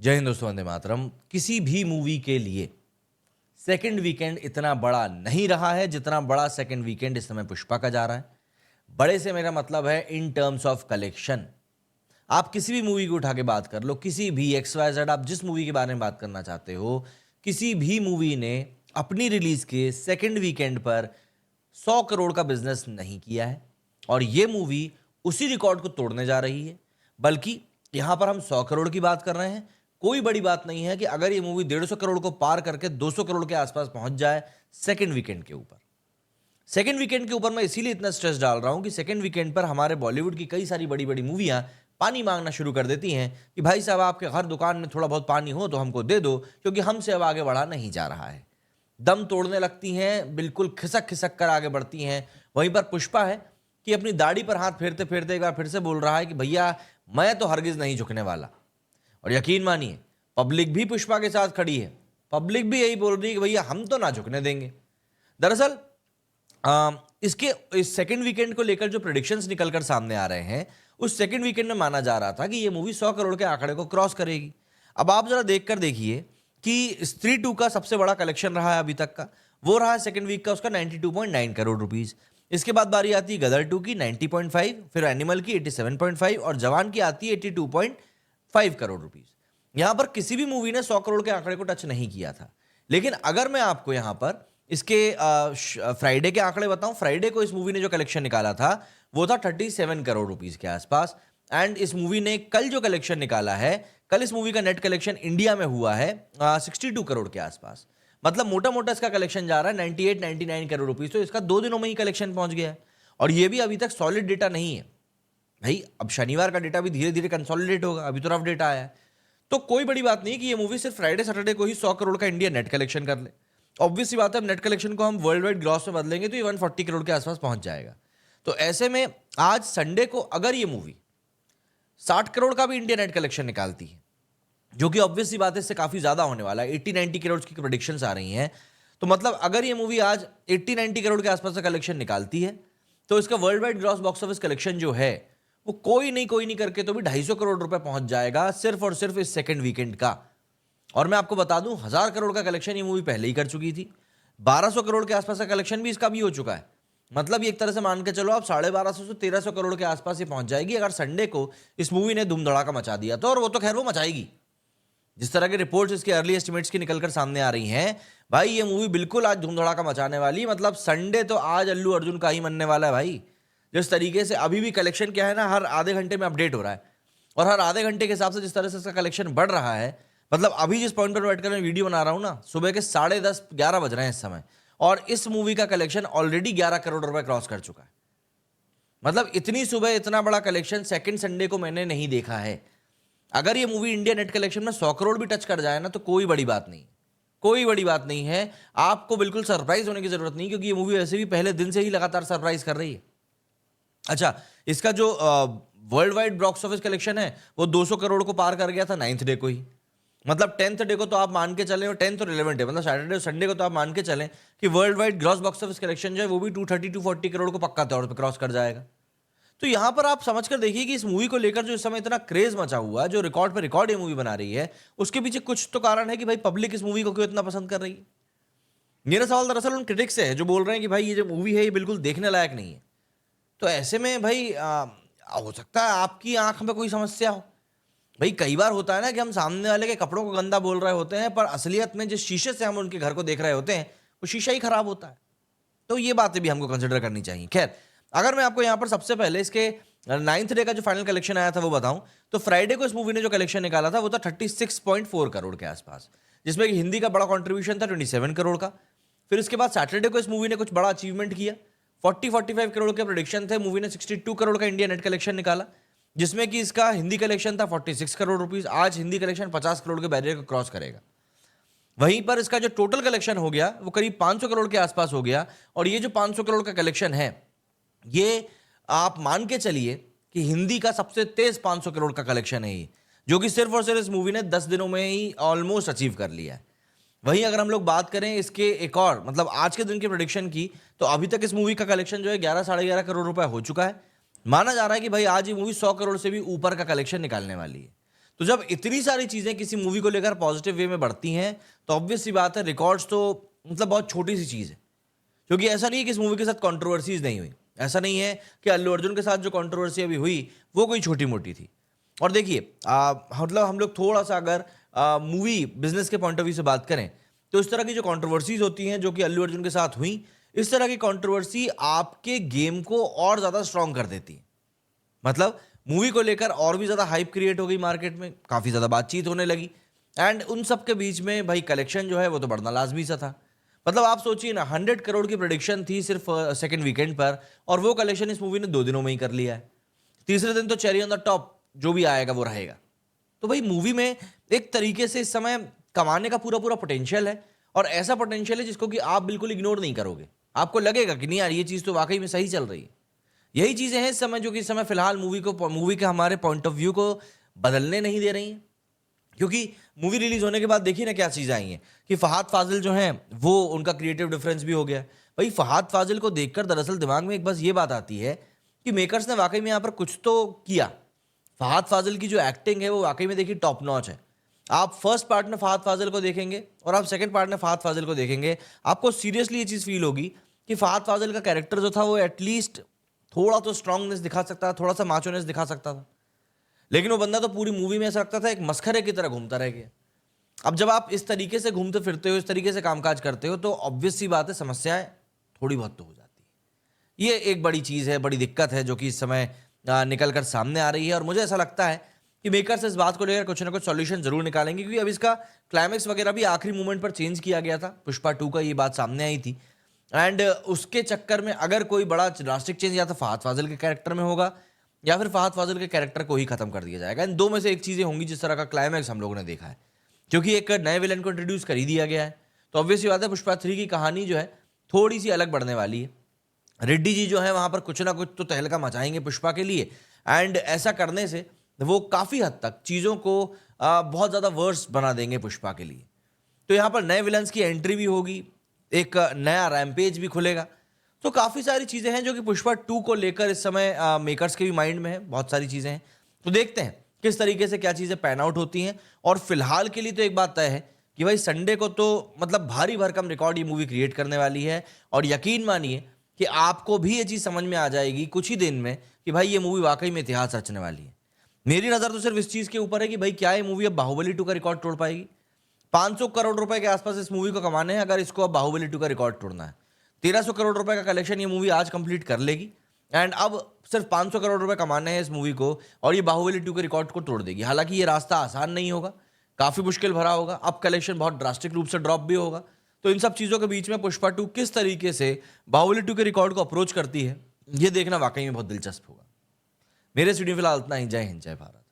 जय हिंद दोस्तों, वंदे मातरम। किसी भी मूवी के लिए सेकंड वीकेंड इतना बड़ा नहीं रहा है जितना बड़ा सेकंड वीकेंड इस समय पुष्पा का जा रहा है। बड़े से मेरा मतलब है इन टर्म्स ऑफ कलेक्शन। आप किसी भी मूवी को उठा के बात कर लो, किसी भी एक्स वाई जेड, आप जिस मूवी के बारे में बात करना चाहते हो, किसी भी मूवी ने अपनी रिलीज के सेकंड वीकेंड पर 100 करोड़ का बिजनेस नहीं किया है। और ये मूवी उसी रिकॉर्ड को तोड़ने जा रही है। बल्कि यहां पर हम 100 करोड़ की बात कर रहे हैं। कोई बड़ी बात नहीं है कि अगर ये मूवी 150 करोड़ को पार करके 200 करोड़ के आसपास पहुंच जाए सेकंड वीकेंड के ऊपर। सेकंड वीकेंड के ऊपर मैं इसीलिए इतना स्ट्रेस डाल रहा हूं कि सेकंड वीकेंड पर हमारे बॉलीवुड की कई सारी बड़ी बड़ी मूवियां पानी मांगना शुरू कर देती हैं कि भाई साहब, आपके हर दुकान में थोड़ा बहुत पानी हो तो हमको दे दो, क्योंकि हमसे अब आगे बढ़ा नहीं जा रहा है। दम तोड़ने लगती हैं, बिल्कुल खिसक खिसक कर आगे बढ़ती हैं। वहीं पर पुष्पा है कि अपनी दाढ़ी पर हाथ फेरते फेरते एक बार फिर से बोल रहा है कि भैया मैं तो हरगिज नहीं झुकने वाला। और यकीन मानिए, पब्लिक भी पुष्पा के साथ खड़ी है। पब्लिक भी यही बोल रही है कि भैया हम तो ना झुकने देंगे। दरअसल इसके इस सेकंड वीकेंड को लेकर जो प्रेडिक्शंस निकलकर सामने आ रहे हैं, उस सेकंड वीकेंड में माना जा रहा था कि ये मूवी 100 करोड़ के आंकड़े को क्रॉस करेगी। अब आप जरा देखकर देखिए कि स्त्री 2 का सबसे बड़ा कलेक्शन रहा है अभी तक का, वो रहा है सेकंड वीक का उसका 92.9 करोड़ रुपीस। इसके बाद बारी आती है गदर 2 की 90.5, फिर एनिमल की 87.5 और जवान की आती है 82.5 करोड़ रुपीस। यहां पर किसी भी मूवी ने 100 करोड़ के आंकड़े को टच नहीं किया था। लेकिन अगर मैं आपको यहां पर इसके फ्राइडे के आंकड़े बताऊं, फ्राइडे को इस मूवी ने जो कलेक्शन निकाला था वो था 37 करोड़ रुपीस के आसपास। एंड इस मूवी ने कल जो कलेक्शन निकाला है, कल इस मूवी का नेट कलेक्शन इंडिया में हुआ है 62 करोड़ के आसपास। मतलब मोटा मोटा इसका कलेक्शन जा रहा है 98-99 करोड़ रुपीस। तो इसका 2 दिनों में ही कलेक्शन पहुंच गया है। और ये भी अभी तक सॉलिड डेटा नहीं है भाई। अब शनिवार का डेटा भी धीरे धीरे कंसोलिडेट होगा, अभी तो रफ डेटा आया है। तो कोई बड़ी बात नहीं कि ये मूवी सिर्फ फ्राइडे सैटरडे को ही 100 करोड़ का इंडिया नेट कलेक्शन कर ले। ऑब्वियस सी बात है, नेट कलेक्शन को हम वर्ल्ड वाइड ग्रॉस में बदलेंगे तो ये 140 करोड़ के आसपास पहुंच जाएगा। तो ऐसे में आज संडे को अगर ये मूवी 60 करोड़ का भी इंडिया नेट कलेक्शन निकालती है, जो कि ऑब्वियस सी बात है इससे काफी ज्यादा होने वाला है, 80-90 करोड़ की प्रेडिक्शंस आ रही हैं। तो मतलब अगर ये मूवी आज 80-90 करोड़ के आसपास का कलेक्शन निकालती है तो इसका world wide gross box office collection जो है वो कोई नहीं करके तो भी 250 करोड़ रुपए पहुंच जाएगा सिर्फ और सिर्फ इस सेकंड वीकेंड का। और मैं आपको बता दूं, 1000 करोड़ का कलेक्शन ये मूवी पहले ही कर चुकी थी। 1200 करोड़ के आसपास का कलेक्शन भी इसका भी हो चुका है। मतलब ये एक तरह से मान के चलो आप 1250 से 1300 करोड़ के आसपास ये पहुंच जाएगी अगर संडे को इस मूवी ने धूम धड़ाका मचा दिया तो। और वो तो खैर वो मचाएगी। जिस तरह के रिपोर्ट्स इसके अर्ली एस्टिमेट्स की निकलकर सामने आ रही हैं, भाई ये मूवी बिल्कुल आज धूम धड़ाका मचाने वाली। मतलब संडे तो आज अल्लू अर्जुन का ही मनने वाला है भाई। जिस तरीके से अभी भी कलेक्शन क्या है ना, हर आधे घंटे में अपडेट हो रहा है। और हर आधे घंटे के हिसाब से जिस तरह से इसका कलेक्शन बढ़ रहा है, मतलब अभी जिस पॉइंट पर बैठकर मैं वीडियो बना रहा हूं ना, सुबह के 10:30-11 बज रहे हैं इस समय, और इस मूवी का कलेक्शन ऑलरेडी 11 करोड़ रुपए क्रॉस कर चुका है। मतलब इतनी सुबह इतना बड़ा कलेक्शन सेकंड संडे को मैंने नहीं देखा है। अगर ये मूवी इंडिया नेट कलेक्शन में 100 करोड़ भी टच कर जाए ना तो कोई बड़ी बात नहीं, कोई बड़ी बात नहीं है। आपको बिल्कुल सरप्राइज होने की जरूरत नहीं, क्योंकि ये मूवी वैसे भी पहले दिन से ही लगातार सरप्राइज कर रही है। अच्छा, इसका जो world wide box office collection है वो 200 करोड़ को पार कर गया था 9th डे को ही। मतलब 10th डे को तो आप मान के चलें, और 10th और 11th डे मतलब सैटरडे और संडे को तो आप मान के चलें कि world wide gross box office collection जो है वो भी 230-240 करोड़ को पक्का तौर पर क्रॉस कर जाएगा। तो यहां पर आप समझकर देखिए कि इस मूवी को लेकर जो इस समय इतना क्रेज मचा हुआ है, जो रिकॉर्ड पर रिकॉर्ड ये मूवी बना रही है, उसके पीछे कुछ तो कारण है कि भाई पब्लिक इस मूवी को क्यों इतना पसंद कर रही है। मेरा सवाल दरअसल उन क्रिटिक्स से है जो बोल रहे हैं कि भाई ये जो मूवी है ये बिल्कुल देखने लायक नहीं है। तो ऐसे में भाई हो सकता है आपकी आंख में कोई समस्या हो। भाई कई बार होता है ना कि हम सामने वाले के कपड़ों को गंदा बोल रहे होते हैं, पर असलियत में जिस शीशे से हम उनके घर को देख रहे होते हैं वो शीशा ही खराब होता है। तो ये बातें भी हमको कंसिडर करनी चाहिए। खैर, अगर मैं आपको यहाँ पर सबसे पहले इसके 9th डे का जो फाइनल कलेक्शन आया था वो बताऊं, तो फ्राइडे को इस मूवी ने जो कलेक्शन निकाला था वो था 36.4 करोड़ के आसपास, जिसमें कि हिंदी का बड़ा कॉन्ट्रीब्यूशन था 27 करोड़ का। फिर इसके बाद सैटरडे को इस मूवी ने कुछ बड़ा अचीवमेंट किया। 40-45 करोड़ के प्रोडिक्शन थे, मूवी ने 62 करोड़ का इंडिया नेट कलेक्शन निकाला, जिसमें कि इसका हिंदी कलेक्शन था 46 करोड़ रुपीस। आज हिंदी कलेक्शन 50 करोड़ के बैरियर को क्रॉस करेगा। वहीं पर इसका जो टोटल कलेक्शन हो गया वो करीब 500 करोड़ के आसपास हो गया। और ये जो 500 करोड़ का कलेक्शन है, ये आप मान के चलिए कि हिंदी का सबसे तेज 500 करोड़ का कलेक्शन है ये, जो कि सिर्फ और सिर्फ इस मूवी ने 10 दिनों में ही ऑलमोस्ट अचीव कर लिया है। वहीं अगर हम लोग बात करें इसके एक और मतलब आज के दिन की प्रेडिक्शन की, तो अभी तक इस मूवी का कलेक्शन जो है 11-11.5 करोड़ रुपए हो चुका है। माना जा रहा है कि भाई आज ये मूवी 100 करोड़ से भी ऊपर का कलेक्शन निकालने वाली है। तो जब इतनी सारी चीजें किसी मूवी को लेकर पॉजिटिव वे में बढ़ती हैं तो ऑब्वियस सी बात है रिकॉर्ड्स तो मतलब बहुत छोटी सी चीज है। क्योंकि ऐसा नहीं है कि इस मूवी के साथ कंट्रोवर्सीज नहीं हुई, ऐसा नहीं है कि अल्लू अर्जुन के साथ जो कंट्रोवर्सी अभी हुई वो कोई छोटी मोटी थी। और देखिए मतलब हम लोग थोड़ा सा अगर मूवी बिजनेस के पॉइंट ऑफ व्यू से बात करें तो इस तरह की जो कंट्रोवर्सीज होती हैं जो कि अल्लू अर्जुन के साथ हुई, इस तरह की कंट्रोवर्सी आपके गेम को और ज्यादा स्ट्रांग कर देती है। मतलब मूवी को लेकर और भी ज्यादा हाइप क्रिएट हो गई, मार्केट में काफी ज्यादा बातचीत होने लगी, एंड उन सब के बीच में भाई कलेक्शन जो है वो तो बढ़ना लाजमी सा था। मतलब आप सोचिए ना, 100 करोड़ की प्रोडिक्शन थी सिर्फ सेकंड वीकेंड पर, और वो कलेक्शन इस मूवी ने 2 दिनों में ही कर लिया है। तीसरे दिन तो चेरी ऑन द टॉप जो भी आएगा वो रहेगा। तो भाई मूवी में एक तरीके से इस समय कमाने का पूरा पूरा पोटेंशियल है, और ऐसा पोटेंशियल है जिसको कि आप बिल्कुल इग्नोर नहीं करोगे। आपको लगेगा कि नहीं यार ये चीज तो वाकई में सही चल रही है। यही चीजें हैं इस समय जो कि इस समय फिलहाल मूवी के हमारे पॉइंट ऑफ व्यू को बदलने नहीं दे रही हैं। क्योंकि मूवी रिलीज होने के बाद देखिए ना क्या चीज़ आई हैं कि फहाद फाजिल जो हैं वो उनका क्रिएटिव डिफरेंस भी हो गया। भाई फहाद फाजिल को देखकर दरअसल दिमाग में एक बस ये बात आती है कि मेकर्स ने वाकई में यहाँ पर कुछ तो किया। फहाद फाजिल की जो एक्टिंग है वो वाकई में देखिए टॉप नॉच है। आप फर्स्ट पार्ट में फहाद फाजिल को देखेंगे और आप सेकंड पार्ट में फहाद फाजिल को देखेंगे, आपको सीरियसली ये चीज़ फील होगी कि फहाद फाजिल का कैरेक्टर जो था वो एटलीस्ट थोड़ा तो स्ट्रांगनेस दिखा सकता था, थोड़ा सा माचोनेस दिखा सकता था। लेकिन वो बंदा तो पूरी मूवी में ऐसा लगता था एक मस्खरे की तरह घूमता रह गया। अब जब आप इस तरीके से घूमते फिरते हो, इस तरीके से कामकाज करते हो, तो ऑब्वियस सी बात है समस्याएं थोड़ी बहुत तो हो जाती है। ये एक बड़ी चीज़ है, बड़ी दिक्कत है जो कि इस समय निकल कर सामने आ रही है। और मुझे ऐसा लगता है कि मेकर्स इस बात को लेकर कुछ ना कुछ सॉल्यूशन जरूर निकालेंगे, क्योंकि अब इसका क्लाइमेक्स वगैरह भी आखिरी मोमेंट पर चेंज किया गया था। पुष्पा 2 का ये बात सामने आई थी, एंड उसके चक्कर में अगर कोई बड़ा ड्रास्टिक चेंज या तो फहाद फाजिल के कैरेक्टर में होगा या फिर फहाद फाजिल के कैरेक्टर को ही खत्म कर दिया जाएगा। इन दो में से एक चीज़ें होंगी जिस तरह का क्लाइमैक्स हम लोगों ने देखा है। क्योंकि एक नए विलन को इंट्रोड्यूस कर ही दिया गया है, तो ऑब्वियसली बात है पुष्पा 3 की कहानी जो है थोड़ी सी अलग बढ़ने वाली है। रेड्डी जी जो है वहाँ पर कुछ ना कुछ तो तहलका मचाएंगे पुष्पा के लिए, एंड ऐसा करने से वो काफ़ी हद तक चीज़ों को बहुत ज़्यादा वर्स बना देंगे पुष्पा के लिए। तो यहाँ पर नए विलन्स की एंट्री भी होगी, एक नया रैम्पेज भी खुलेगा। तो काफ़ी सारी चीज़ें हैं जो कि पुष्पा 2 को लेकर इस समय मेकर्स के भी माइंड में है, बहुत सारी चीज़ें हैं। तो देखते हैं किस तरीके से क्या चीज़ें पैन आउट होती हैं। और फिलहाल के लिए तो एक बात तय है कि भाई संडे को तो मतलब भारी भरकम रिकॉर्ड ये मूवी क्रिएट करने वाली है, और यकीन मानिए कि आपको भी ये चीज़ समझ में आ जाएगी कुछ ही दिन में कि भाई ये मूवी वाकई में इतिहास रचने वाली है। मेरी नज़र तो सिर्फ इस चीज़ के ऊपर है कि भाई क्या ये मूवी अब बाहुबली 2 का रिकॉर्ड तोड़ पाएगी। 500 करोड़ रुपए के आसपास इस मूवी को कमाने हैं, अगर इसको अब बाहुबली 2 का रिकॉर्ड तोड़ना है। 1300 करोड़ रुपए का कलेक्शन ये मूवी आज कंप्लीट कर लेगी, एंड अब सिर्फ 500 करोड़ रुपए कमाने हैं इस मूवी को, और ये बाहुबली 2 के रिकॉर्ड को तोड़ देगी। हालांकि ये रास्ता आसान नहीं होगा, काफ़ी मुश्किल भरा होगा, अब कलेक्शन बहुत ड्रास्टिक रूप से ड्रॉप भी होगा। तो इन सब चीज़ों के बीच में पुष्पा 2 किस तरीके से बाहुबली 2 के रिकॉर्ड को अप्रोच करती है, ये देखना वाकई में बहुत दिलचस्प होगा। मेरे स्टूडियो फिलहाल इतना ही। जय हिंद, जय भारत।